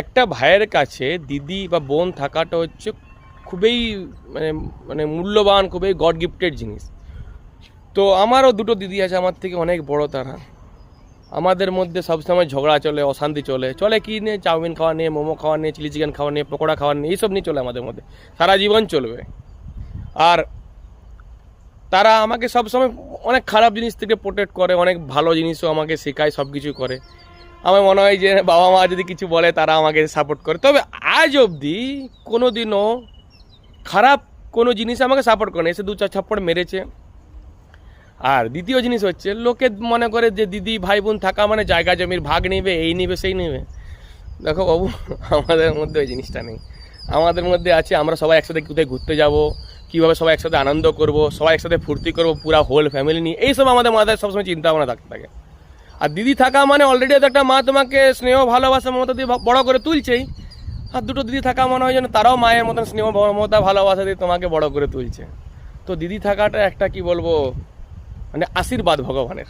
একটা ভাইয়ের কাছে দিদি বা বোন থাকাটা হচ্ছে খুবই মানে মানে মূল্যবান, খুবই গড গিফটেড জিনিস। তো আমারও দুটো দিদি আছে, আমার থেকে অনেক বড় তারা। আমাদের মধ্যে সবসময় ঝগড়া চলে, অশান্তি চলে কি নিয়ে? চাউমিন খাওয়া নিয়ে, মোমো খাওয়া নিয়ে, চিলি চিকেন খাওয়া নিয়ে, পকোড়া খাওয়া নিয়ে, এইসব নিয়ে চলে আমাদের মধ্যে, সারা জীবন চলবে। আর তারা আমাকে সবসময় অনেক খারাপ জিনিস থেকে প্রোটেক্ট করে, অনেক ভালো জিনিসও আমাকে শেখায়, সব কিছু করে। আমার মনে হয় যে বাবা মা যদি কিছু বলে তারা আমাকে সাপোর্ট করে। তবে আজ অবধি কোনো দিনও খারাপ কোনো জিনিস আমাকে সাপোর্ট করে না, এসে দু চার থাপ্পড় মেরেছে। আর দ্বিতীয় জিনিস হচ্ছে, লোকে মনে করে যে দিদি ভাই বোন থাকা মানে জায়গা জমির ভাগ নেবে, এই নেবে সেই নেবে। দেখো বাবু, আমাদের মধ্যে ওই জিনিসটা নেই। আমাদের মধ্যে আছে আমরা সবাই একসাথে কোথায় ঘুরতে যাব, কীভাবে সবাই একসাথে আনন্দ করব, সবাই একসাথে ফুর্তি করবো, পুরা হোল ফ্যামিলি নিয়ে, এইসব আমাদের মাথায় সবসময় চিন্তা ভাবনা থাকতে থাকে। আর দিদি থাকা মানে অলরেডি একটা মা তোমাকে স্নেহ ভালোবাসার মতো দিয়ে বড় করে তুলছেই। আর দুটো দিদি থাকা মনে হয় যেন তারাও মায়ের মতন স্নেহ মমতা ভালোবাসা দিয়ে তোমাকে বড় করে তুলছে। তো দিদি থাকাটা একটা কি বলবো, মানে আশীর্বাদ ভগবানের।